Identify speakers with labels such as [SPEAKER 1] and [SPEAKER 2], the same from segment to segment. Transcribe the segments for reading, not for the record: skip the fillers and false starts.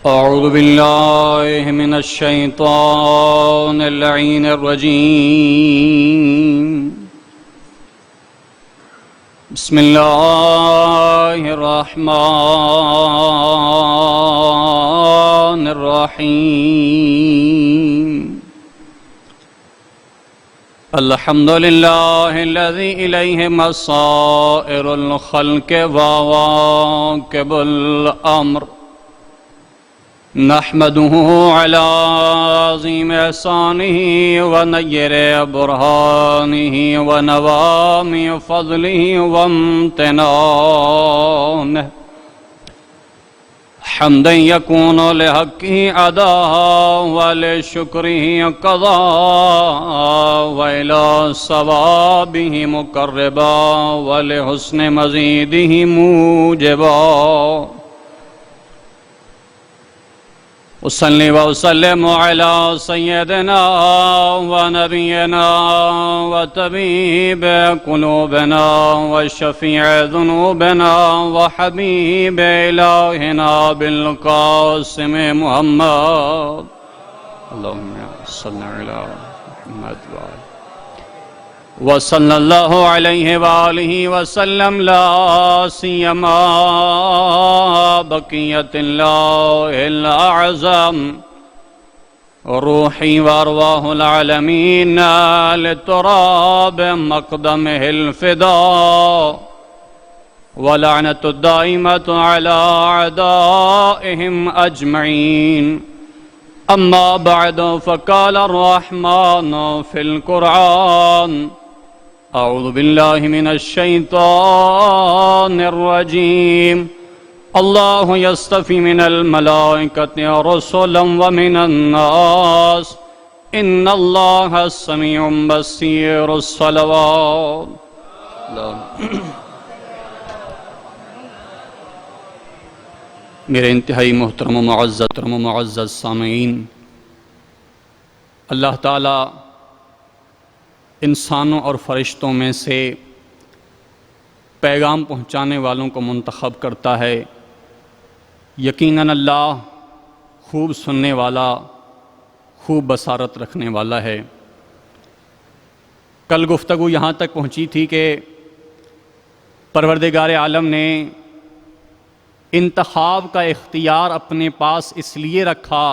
[SPEAKER 1] أعوذ بالله من الشيطان اللعين الرجيم. بسم الله الرحمن الرحيم. الحمد لله الذي إليه مصائر الخلق وواكب الأمر. نحمده على عظيم إحسانه ونير برهانه ونوام فضله وامتنانه، حمدا يكون لحقه أداء ولشكره قضاء، وإلى صوابه مقربا ولحسن مزيده موجبا. وصلي وسلم على سيدنا ونبينا وطبيب قلوبنا وشفيع ذنوبنا وحبيب إلهنا بالقاسم محمد. اللهم صل على محمد وصلى الله عليه وآله وسلم، لا سيما بقية الله الأعظم روحي وأرواح العالمين لتراب مقدمه الفداء، ولعنة الدائمة على أعدائهم أجمعين. أما بعد، فقال الرحمن في القرآن: أعوذ بالله من الشيطان الرجيم. الله يصطفي من الملائكة رسلا ومن الناس، إن الله سميع بصير. الصلوات. میرے انتہائی محترم و معزز سامعین، اللہ تعالیٰ انسانوں اور فرشتوں میں سے پیغام پہنچانے والوں کو منتخب کرتا ہے. یقیناً اللہ خوب سننے والا، خوب بصارت رکھنے والا ہے. کل گفتگو یہاں تک پہنچی تھی کہ پروردگار عالم نے انتخاب کا اختیار اپنے پاس اس لیے رکھا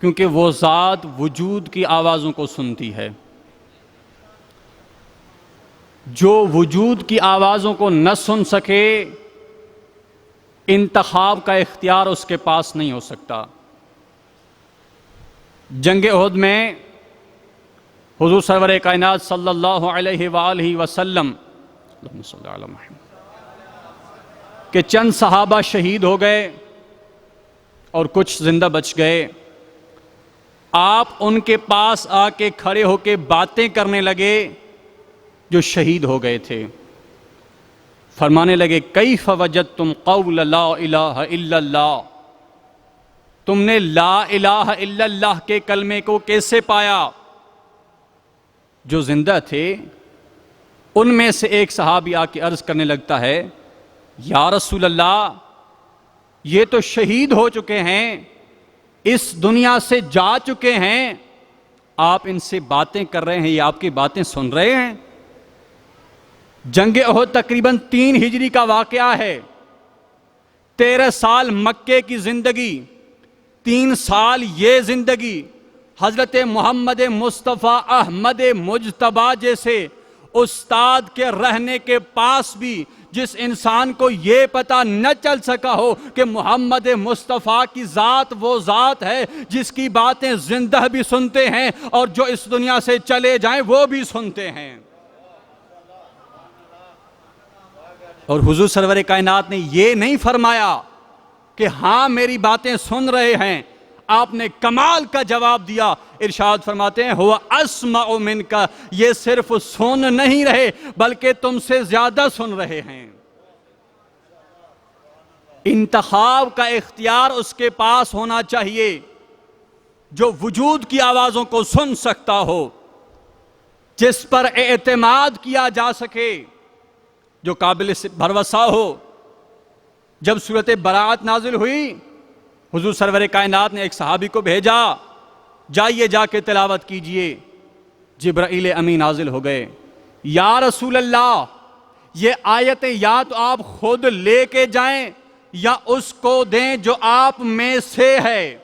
[SPEAKER 1] کیونکہ وہ ذات وجود کی آوازوں کو سنتی ہے. جو وجود کی آوازوں کو نہ سن سکے، انتخاب کا اختیار اس کے پاس نہیں ہو سکتا. جنگ احد میں حضور سرور کائنات صلی اللہ علیہ وآلہ وسلم اللہم صلی علی محمد کہ چند صحابہ شہید ہو گئے اور کچھ زندہ بچ گئے. آپ ان کے پاس آ کے کھڑے ہو کے باتیں کرنے لگے جو شہید ہو گئے تھے. فرمانے لگے: کیف وجدتم قول لا الہ الا اللہ، تم نے لا الہ الا اللہ کے کلمے کو کیسے پایا؟ جو زندہ تھے ان میں سے ایک صحابی آ کے عرض کرنے لگتا ہے: یا رسول اللہ، یہ تو شہید ہو چکے ہیں، اس دنیا سے جا چکے ہیں، آپ ان سے باتیں کر رہے ہیں، یہ آپ کی باتیں سن رہے ہیں؟ جنگ احد تقریباً 3 ہجری کا واقعہ ہے. 13 سال مکے کی زندگی، 3 سال یہ زندگی حضرت محمد مصطفیٰ احمد مجتبیٰ جیسے استاد کے رہنے کے پاس بھی جس انسان کو یہ پتہ نہ چل سکا ہو کہ محمد مصطفیٰ کی ذات وہ ذات ہے جس کی باتیں زندہ بھی سنتے ہیں اور جو اس دنیا سے چلے جائیں وہ بھی سنتے ہیں. اور حضور سرور کائنات نے یہ نہیں فرمایا کہ ہاں میری باتیں سن رہے ہیں، آپ نے کمال کا جواب دیا. ارشاد فرماتے ہیں: ہوا اسمع منک، یہ صرف سن نہیں رہے بلکہ تم سے زیادہ سن رہے ہیں. انتخاب کا اختیار اس کے پاس ہونا چاہیے جو وجود کی آوازوں کو سن سکتا ہو، جس پر اعتماد کیا جا سکے. جو قابل بھروسہ ہو۔ جب سورۃ براءت نازل ہوئی، حضور سرور کائنات نے ایک صحابی کو بھیجا، جائیے جا کے تلاوت کیجئے۔ جبرائیل امین نازل ہو گئے، یا رسول اللہ یہ آیتیں یا تو آپ خود لے کے جائیں یا اس کو دیں جو آپ میں سے ہے۔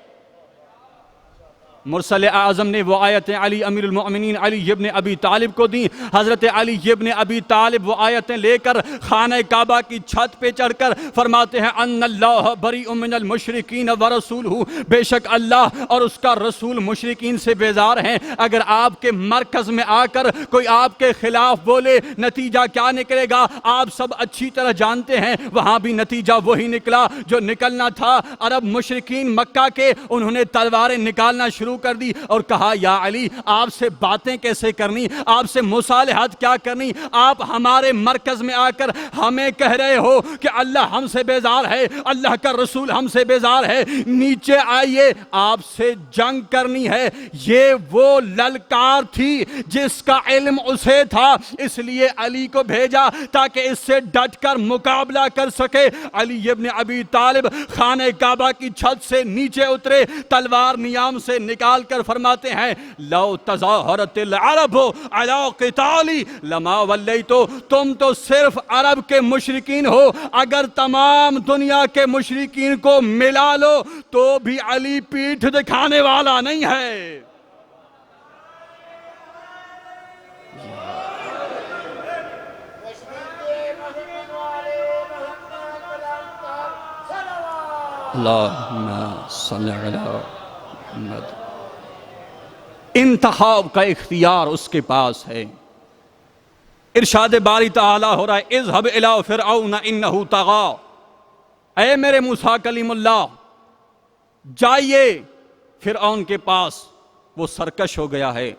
[SPEAKER 1] مرسل اعظم نے وہ آیتیں علی امیر المؤمنین علی ابن ابی طالب کو دیں۔ حضرت علی ابن ابی طالب وہ آیتیں لے کر خانہ کعبہ کی چھت پہ چڑھ کر فرماتے ہیں ان اللہ بریء من المشرکین ورسولہ، بے شک اللہ اور اس کا رسول مشرکین سے بیزار ہیں۔ اگر آپ کے مرکز میں آ کر کوئی آپ کے خلاف بولے، نتیجہ کیا نکلے گا آپ سب اچھی طرح جانتے ہیں۔ وہاں بھی نتیجہ وہی نکلا جو نکلنا تھا۔ عرب مشرکین مکہ کے انہوں نے تلواریں نکالنا شروع کر دی اور کہا یا علی آپ سے باتیں کیسے کرنی، آپ سے مصالحت کیا کرنی، آپ ہمارے مرکز میں آ کر ہمیں کہہ رہے ہو کہ اللہ ہم سے بیزار ہے، اللہ کا رسول ہم سے بیزار ہے، نیچے آئیے آپ سے جنگ کرنی ہے۔ یہ وہ للکار تھی جس کا علم اسے تھا، اس لیے علی کو بھیجا تاکہ اس سے ڈٹ کر مقابلہ کر سکے۔ علی ابن ابی طالب خانہ کعبہ کی چھت سے نیچے اترے، تلوار نیام سے نکال کر فرماتے ہیں لو تظاہرت العرب علی قتالی لما ولیتو، تم تو صرف عرب کے مشرکین ہو، اگر تمام دنیا کے مشرکین کو ملا لو تو بھی علی پیٹھ دکھانے والا نہیں ہے۔ اللہم صلی علی محمد۔ انتخاب کا اختیار اس کے پاس ہے۔ ارشاد باری تعالی ہو رہا ہے اذهب الى فرعون انه طغى، اے میرے موسیٰ کلیم اللہ جائیے فرعون کے پاس، وہ سرکش ہو گیا ہے۔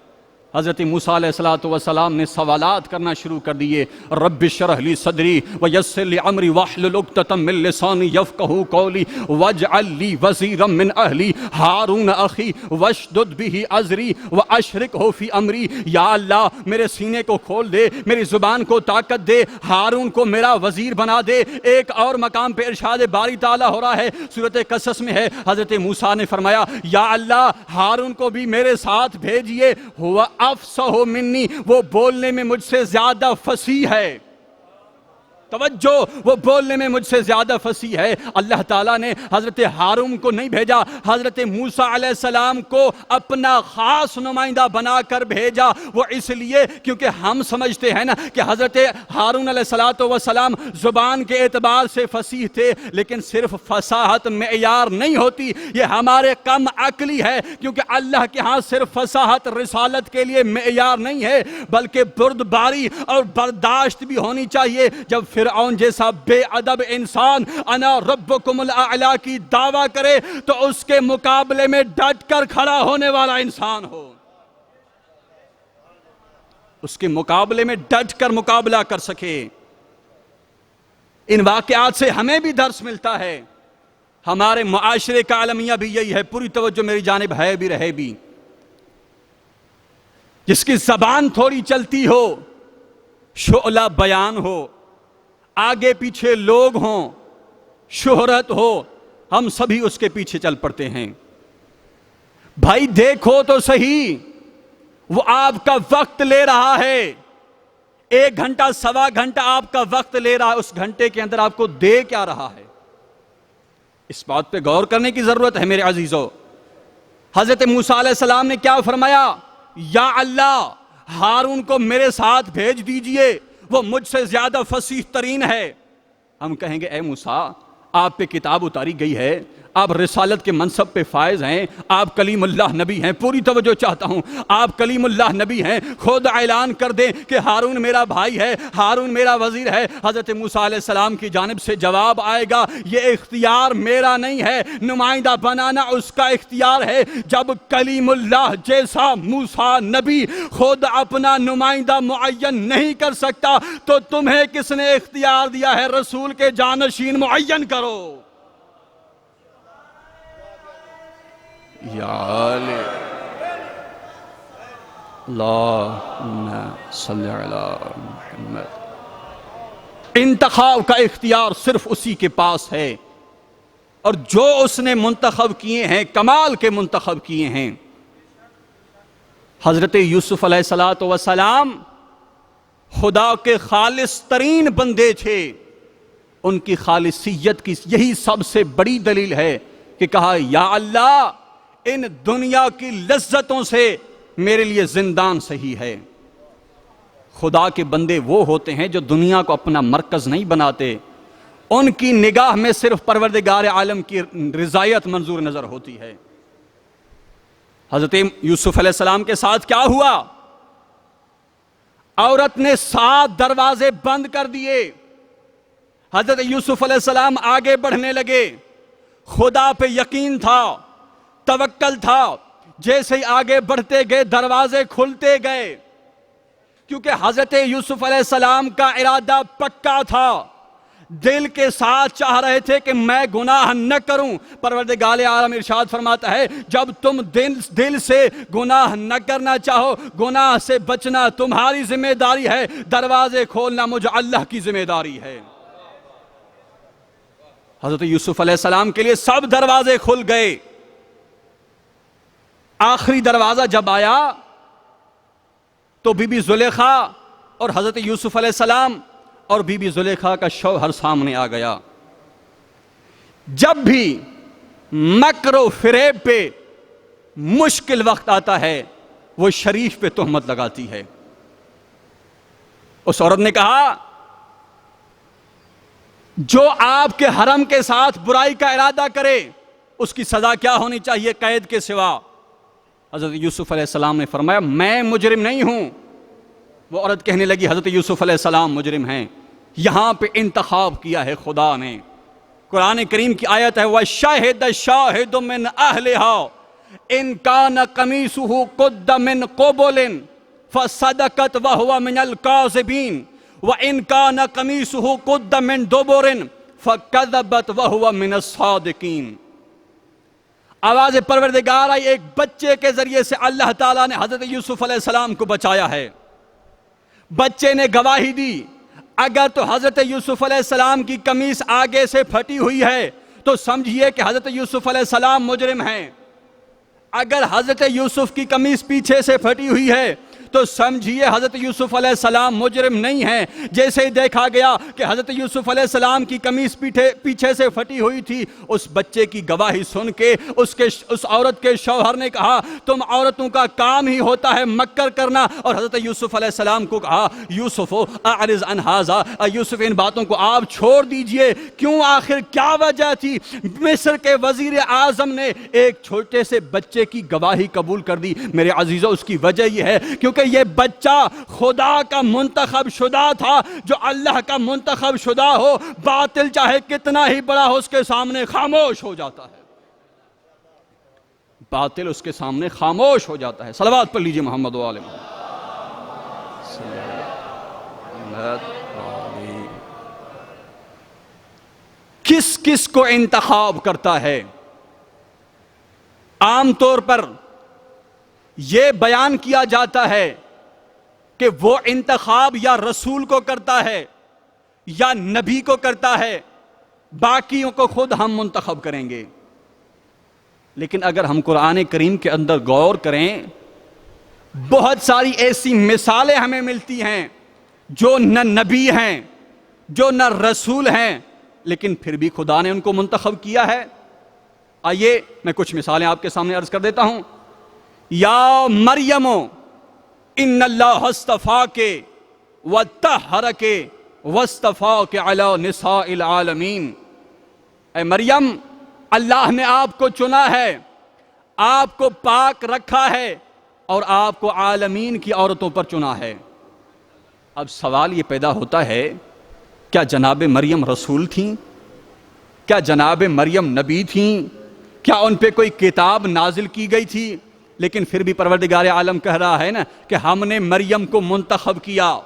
[SPEAKER 1] حضرت موسیٰ علیہ السلام نے سوالات کرنا شروع کر دیے، رب اشرح لی صدری ویسر لی امری واحلل عقدۃ من لسانی یفقہوا قولی واجعل لی وزیرا من اہلی ہارون اخی واشدد بہ ازری واشرکہ فی امری۔ یا اللہ میرے سینے کو کھول دے، میری زبان کو طاقت دے، ہارون کو میرا وزیر بنا دے۔ ایک اور مقام پہ ارشاد باری تعالیٰ ہو رہا ہے، سورۃ قصص میں ہے، حضرت موسیٰ نے فرمایا یا اللہ ہارون کو بھی میرے ساتھ بھیجئے، ہوا افصح منی، وہ بولنے میں مجھ سے زیادہ فصیح ہے۔ توجہ، وہ بولنے میں مجھ سے زیادہ فصیح ہے۔ اللہ تعالیٰ نے حضرت ہارون کو نہیں بھیجا، حضرت موسیٰ علیہ السلام کو اپنا خاص نمائندہ بنا کر بھیجا۔ وہ اس لیے کیونکہ ہم سمجھتے ہیں نا کہ حضرت ہارون علیہ السلام زبان کے اعتبار سے فصیح تھے، لیکن صرف فصاحت معیار نہیں ہوتی، یہ ہمارے کم عقلی ہے، کیونکہ اللہ کے ہاں صرف فصاحت رسالت کے لیے معیار نہیں ہے، بلکہ بردباری اور برداشت بھی ہونی چاہیے۔ جب فرعون جیسا بے ادب انسان انا ربکم الاعلی کی دعویٰ کرے تو اس کے مقابلے میں ڈٹ کر کھڑا ہونے والا انسان ہو، اس کے مقابلے میں ڈٹ کر مقابلہ کر سکے۔ ان واقعات سے ہمیں بھی درس ملتا ہے، ہمارے معاشرے کا عالمیہ بھی یہی ہے۔ پوری توجہ میری جانب ہے بھی رہے بھی، جس کی زبان تھوڑی چلتی ہو، شعلہ بیان ہو، آگے پیچھے لوگ ہوں، شہرت ہو، ہم سبھی اس کے پیچھے چل پڑتے ہیں۔ بھائی دیکھو تو صحیح، وہ آپ کا وقت لے رہا ہے، 1 گھنٹہ سوا گھنٹہ آپ کا وقت لے رہا ہے، اس گھنٹے کے اندر آپ کو دے کیا رہا ہے؟ اس بات پہ غور کرنے کی ضرورت ہے میرے عزیزو۔ حضرت موسیٰ علیہ السلام نے کیا فرمایا؟ یا اللہ ہارون کو میرے ساتھ بھیج دیجئے، وہ مجھ سے زیادہ فصیح ترین ہے۔ ہم کہیں گے اے موسیٰ آپ پہ کتاب اتاری گئی ہے، آپ رسالت کے منصب پہ فائز ہیں، آپ کلیم اللہ نبی ہیں، پوری توجہ چاہتا ہوں، آپ کلیم اللہ نبی ہیں، خود اعلان کر دیں کہ ہارون میرا بھائی ہے، ہارون میرا وزیر ہے۔ حضرت موسیٰ علیہ السلام کی جانب سے جواب آئے گا یہ اختیار میرا نہیں ہے، نمائندہ بنانا اس کا اختیار ہے۔ جب کلیم اللہ جیسا موسیٰ نبی خود اپنا نمائندہ معین نہیں کر سکتا تو تمہیں کس نے اختیار دیا ہے رسول کے جانشین معین کرو؟ یا علی اللہم صلی علی محمد۔ انتخاب کا اختیار صرف اسی کے پاس ہے، اور جو اس نے منتخب کیے ہیں کمال کے منتخب کیے ہیں۔ حضرت یوسف علیہ السلام خدا کے خالص ترین بندے تھے، ان کی خالصیت کی یہی سب سے بڑی دلیل ہے کہ کہا یا اللہ ان دنیا کی لذتوں سے میرے لیے زندان صحیح ہے۔ خدا کے بندے وہ ہوتے ہیں جو دنیا کو اپنا مرکز نہیں بناتے، ان کی نگاہ میں صرف پروردگار عالم کی رضایت منظور نظر ہوتی ہے۔ حضرت یوسف علیہ السلام کے ساتھ کیا ہوا؟ عورت نے 7 دروازے بند کر دیے۔ حضرت یوسف علیہ السلام آگے بڑھنے لگے، خدا پہ یقین تھا، توکل تھا، جیسے ہی آگے بڑھتے گئے دروازے کھلتے گئے، کیونکہ حضرت یوسف علیہ السلام کا ارادہ پکا تھا، دل کے ساتھ چاہ رہے تھے کہ میں گناہ نہ کروں۔ پروردگار عالم ارشاد فرماتا ہے جب تم دل سے گناہ نہ کرنا چاہو، گناہ سے بچنا تمہاری ذمہ داری ہے، دروازے کھولنا مجھ اللہ کی ذمہ داری ہے۔ حضرت یوسف علیہ السلام کے لیے سب دروازے کھل گئے۔ آخری دروازہ جب آیا تو بی بی زلیخا اور حضرت یوسف علیہ السلام اور بی بی زلیخا کا شوہر سامنے آ گیا۔ جب بھی مکر و فریب پہ مشکل وقت آتا ہے وہ شریف پہ تہمت لگاتی ہے۔ اس عورت نے کہا جو آپ کے حرم کے ساتھ برائی کا ارادہ کرے اس کی سزا کیا ہونی چاہیے قید کے سوا؟ حضرت یوسف علیہ السلام نے فرمایا میں مجرم نہیں ہوں۔ وہ عورت کہنے لگی حضرت یوسف علیہ السلام مجرم ہیں، یہاں پہ انتخاب کیا ہے خدا نے۔ قرآن کریم کی آیت ہے وَشَهِدَ شَاهِدٌ مِّنْ أَهْلِهَا إِنْ كَانَ قَمِيصُهُ قُدَّ مِنْ قُبُلٍ فَصَدَقَتْ وَهُوَ مِنَ الْكَاذِبِينَ وَإِنْ كَانَ قَمِيصُهُ قُدَّ مِنْ دُبُرٍ فَكَذَبَتْ وَهُوَ مِنَ الصَّادِقِينَ۔ آواز پروردگار آئی، ایک بچے کے ذریعے سے اللہ تعالیٰ نے حضرت یوسف علیہ السلام کو بچایا ہے۔ بچے نے گواہی دی، اگر تو حضرت یوسف علیہ السلام کی قمیص آگے سے پھٹی ہوئی ہے تو سمجھیے کہ حضرت یوسف علیہ السلام مجرم ہیں، اگر حضرت یوسف کی قمیص پیچھے سے پھٹی ہوئی ہے تو سمجھیے حضرت یوسف علیہ السلام مجرم نہیں ہیں۔ جیسے ہی دیکھا گیا کہ حضرت یوسف علیہ السلام کی قمیص پیچھے سے پھٹی ہوئی تھی، اس بچے کی گواہی سن کے اس عورت کے شوہر نے کہا تم عورتوں کا کام ہی ہوتا ہے مکر کرنا، اور حضرت یوسف علیہ السلام کو کہا یوسف اعرض عن ھذا، یوسف ان باتوں کو آپ چھوڑ دیجئے۔ کیوں؟ آخر کیا وجہ تھی؟ مصر کے وزیر اعظم نے ایک چھوٹے سے بچے کی گواہی قبول کر دی۔ میرے عزیزو اس کی وجہ یہ ہے کیونکہ یہ بچہ خدا کا منتخب شدہ تھا۔ جو اللہ کا منتخب شدہ ہو باطل چاہے کتنا ہی بڑا ہو اس کے سامنے خاموش ہو جاتا ہے، باطل اس کے سامنے خاموش ہو جاتا ہے۔ صلوات پڑھ لیجئے محمد و آل محمد۔ کس کس کو انتخاب کرتا ہے؟ عام طور پر یہ بیان کیا جاتا ہے کہ وہ انتخاب یا رسول کو کرتا ہے یا نبی کو کرتا ہے، باقیوں کو خود ہم منتخب کریں گے۔ لیکن اگر ہم قرآن کریم کے اندر غور کریں، بہت ساری ایسی مثالیں ہمیں ملتی ہیں جو نہ نبی ہیں، جو نہ رسول ہیں، لیکن پھر بھی خدا نے ان کو منتخب کیا ہے۔ آئیے میں کچھ مثالیں آپ کے سامنے عرض کر دیتا ہوں۔ یا مریم ان اللہ اصطفاک وطہرک واصطفاک علی نساء العالمین۔ اے مریم اللہ نے آپ کو چنا ہے، آپ کو پاک رکھا ہے اور آپ کو عالمین کی عورتوں پر چنا ہے۔ اب سوال یہ پیدا ہوتا ہے کیا جناب مریم رسول تھیں؟ کیا جناب مریم نبی تھیں؟ کیا ان پہ کوئی کتاب نازل کی گئی تھی؟ لیکن پھر بھی پروردگار عالم کہہ رہا ہے نا کہ ہم نے مریم کو منتخب کیا۔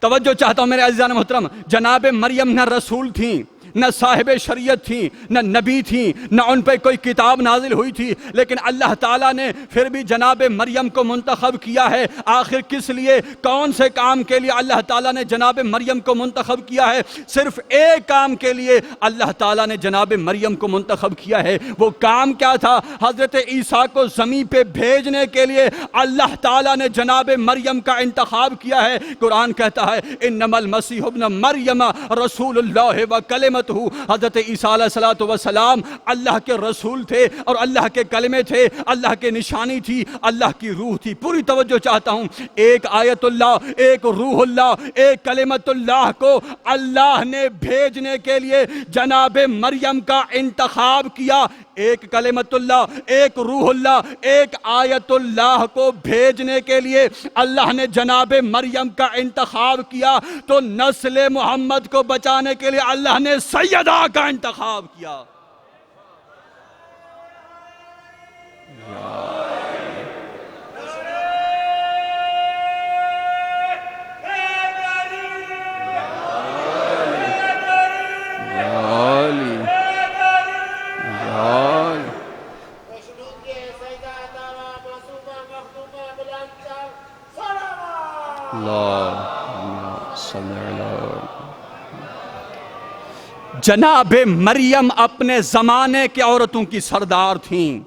[SPEAKER 1] توجہ چاہتا ہوں میرے عزیزان محترم، جناب مریم نہ رسول تھیں نہ صاحب شریعت تھیں، نہ نبی تھیں، نہ ان پہ کوئی کتاب نازل ہوئی تھی، لیکن اللہ تعالیٰ نے پھر بھی جناب مریم کو منتخب کیا ہے۔ آخر کس لیے، کون سے کام کے لیے اللہ تعالیٰ نے جناب مریم کو منتخب کیا ہے؟ صرف ایک کام کے لیے اللہ تعالیٰ نے جناب مریم کو منتخب کیا ہے۔ وہ کام کیا تھا؟ حضرت عیسیٰ کو زمین پہ بھیجنے کے لیے اللہ تعالیٰ نے جناب مریم کا انتخاب کیا ہے۔ قرآن کہتا ہے انما المسیح ابن مریم رسول اللہ و کلمتہ، حضرت عیسیٰ علیہ السلام اللہ کے رسول تھے اور اللہ کے کلمے تھے، اللہ کے نشانی تھی، اللہ کی روح تھی۔ پوری توجہ چاہتا ہوں، ایک آیت اللہ، ایک روح اللہ، ایک کلمت اللہ کو اللہ نے بھیجنے کے لیے جناب مریم کا انتخاب کیا۔ ایک کلمت اللہ، ایک روح اللہ، ایک آیت اللہ کو بھیجنے کے لیے اللہ نے جناب مریم کا انتخاب کیا، تو نسل محمد کو بچانے کے لیے اللہ نے سیدہ کا انتخاب کیا۔ جناب مریم اپنے زمانے کے عورتوں کی سردار تھیں،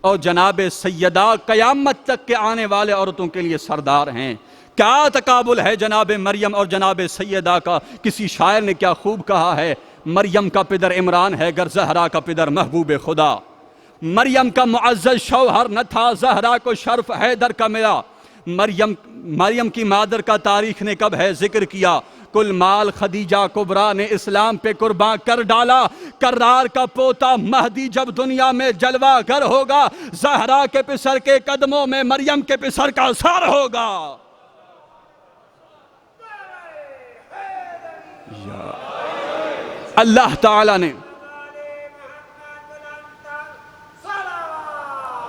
[SPEAKER 1] اور جناب سیدہ قیامت تک کے آنے والے عورتوں کے لیے سردار ہیں۔ کیا تقابل ہے جناب مریم اور جناب سیدہ کا؟ کسی شاعر نے کیا خوب کہا ہے، مریم کا پدر عمران ہے گر زہرا کا پدر محبوب خدا۔ مریم کا معزز شوہر نہ تھا، زہرا کو شرف حیدر کا ملا۔ مریم کی مادر کا تاریخ نے کب ہے ذکر کیا، کل مال خدیجہ کبریٰ نے اسلام پہ قربان کر ڈالا۔ کرار کا پوتا مہدی جب دنیا میں جلوہ گر ہوگا، زہرا کے پسر کے قدموں میں مریم کے پسر کا سر ہوگا۔ اللہ تعالیٰ نے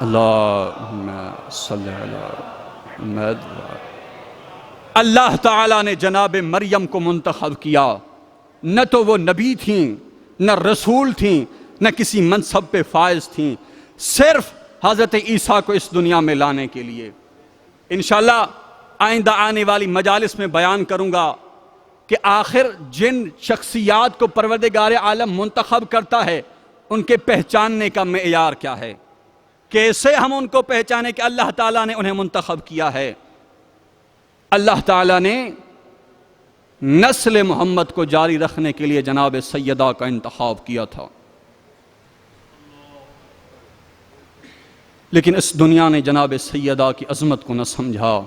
[SPEAKER 1] اللہم صلی علی محمد، اللہ تعالیٰ نے جناب مریم کو منتخب کیا۔ نہ تو وہ نبی تھیں، نہ رسول تھیں، نہ کسی منصب پہ فائز تھیں، صرف حضرت عیسیٰ کو اس دنیا میں لانے کے لیے۔ انشاءاللہ آئندہ آنے والی مجالس میں بیان کروں گا کہ آخر جن شخصیات کو پروردگار عالم منتخب کرتا ہے ان کے پہچاننے کا معیار کیا ہے، کیسے ہم ان کو پہچانے کہ اللہ تعالیٰ نے انہیں منتخب کیا ہے۔ اللہ تعالیٰ نے نسل محمد کو جاری رکھنے کے لیے جناب سیدہ کا انتخاب کیا تھا، لیکن اس دنیا نے جناب سیدہ کی عظمت کو نہ سمجھا۔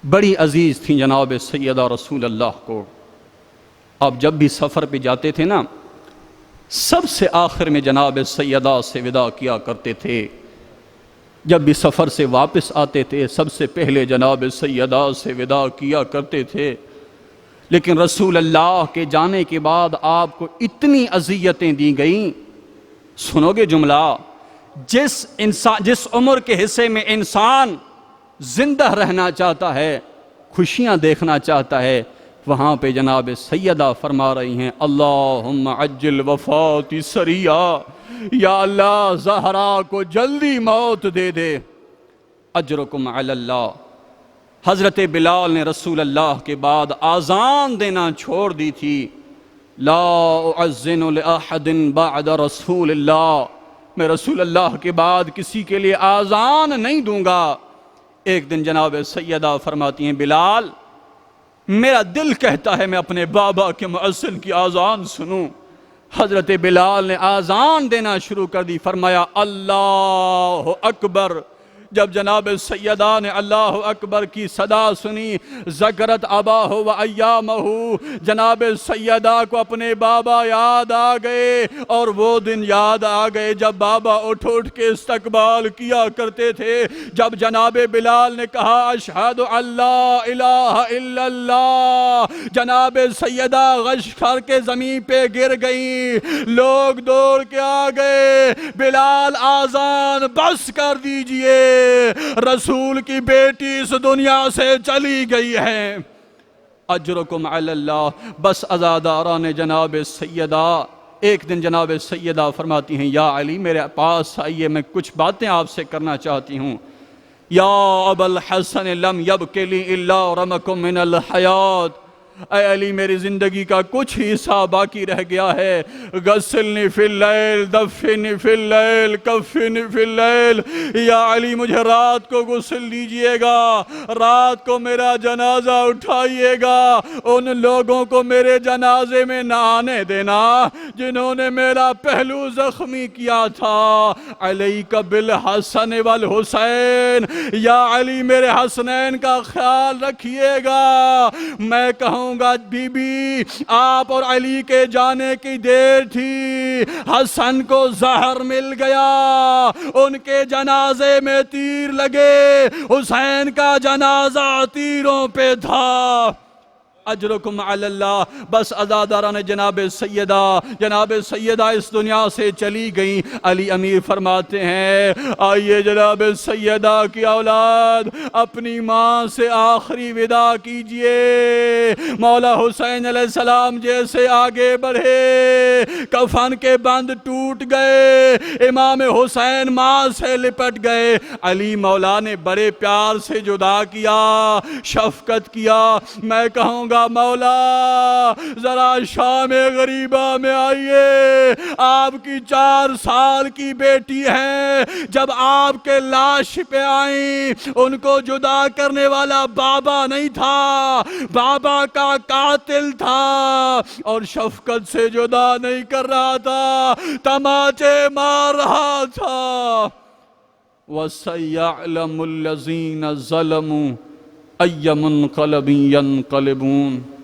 [SPEAKER 1] بڑی عزیز تھیں جناب سیدہ رسول اللہ کو۔ آپ جب بھی سفر پہ جاتے تھے نا، سب سے آخر میں جناب سیدہ سے وداع کیا کرتے تھے۔ جب بھی سفر سے واپس آتے تھے سب سے پہلے جناب سیدہ سے وداع کیا کرتے تھے۔ لیکن رسول اللہ کے جانے کے بعد آپ کو اتنی اذیتیں دی گئیں، سنو گے جملہ، جس عمر کے حصے میں انسان زندہ رہنا چاہتا ہے، خوشیاں دیکھنا چاہتا ہے، وہاں پہ جناب سیدہ فرما رہی ہیں اللہم عجل وفاتی سریہ، یا اللہ زہرا کو جلدی موت دے دے، اجرکم علی اللہ۔ حضرت بلال نے رسول اللہ کے بعد آذان دینا چھوڑ دی تھی، لا اعزن لأحد بعد رسول اللہ، میں رسول اللہ کے بعد کسی کے لیے آذان نہیں دوں گا۔ ایک دن جناب سیدہ فرماتی ہیں بلال، میرا دل کہتا ہے میں اپنے بابا کے مؤذن کی آذان سنوں۔ حضرت بلال نے آذان دینا شروع کر دی، فرمایا اللہ اکبر۔ جب جناب سیدہ نے اللہ اکبر کی صدا سنی، ذکرت اباہ و ایامہ، جناب سیدہ کو اپنے بابا یاد آ گئے، اور وہ دن یاد آ گئے جب بابا اٹھ اٹھ کے استقبال کیا کرتے تھے۔ جب جناب بلال نے کہا اشہد اللہ الہ الا اللہ، جناب سیدہ غش کر کے زمین پہ گر گئیں، لوگ دوڑ کے آ گئے، بلال آذان بس کر دیجئے، رسول کی بیٹی اس دنیا سے چلی گئی ہے۔ اجرکم علی اللہ. بس عزاداران جناب سیدہ. ایک دن جناب سیدہ فرماتی ہیں یا علی میرے پاس آئیے، میں کچھ باتیں آپ سے کرنا چاہتی ہوں. یا ابا الحسن لم یبق لی الا رمکم من الحیات. اے علی میری زندگی کا کچھ حصہ باقی رہ گیا ہے. غسلنی فی اللیل دفنی فی اللیل کفنی فی اللیل. یا علی مجھے رات کو غسل دیجئے گا، رات کو میرا جنازہ اٹھائیے گا. ان لوگوں کو میرے جنازے میں نہ آنے دینا جنہوں نے میرا پہلو زخمی کیا تھا. علیک بالحسن والحسین. یا علی میرے حسنین کا خیال رکھیے گا. میں کہوں گا بی بی آپ اور علی کے جانے کی دیر تھی، حسن کو زہر مل گیا، ان کے جنازے میں تیر لگے، حسین کا جنازہ تیروں پہ تھا. اجرکم علی اللہ. بس عزاداران جناب سیدہ اس دنیا سے چلی گئیں. علی امیر فرماتے ہیں آئیے جناب سیدہ کی اولاد اپنی ماں سے آخری وداع کیجئے. مولا حسین علیہ السلام جیسے آگے بڑھے کفن کے بند ٹوٹ گئے، امام حسین ماں سے لپٹ گئے. علی مولا نے بڑے پیار سے جدا کیا، شفقت کیا. میں کہوں گا مولا ذرا شام غریبہ میں آئیے، آپ کی 4 سال کی بیٹی ہے. جب آپ کے لاش پہ آئیں ان کو جدا کرنے والا بابا نہیں تھا، بابا کا قاتل تھا اور شفقت سے جدا نہیں کر رہا تھا، تماچے مار رہا تھا. وَسَيَعْلَمُ الَّذِينَ ظَلَمُوا أَيَّ مُنْقَلَبٍ يَنْقَلِبُونَ.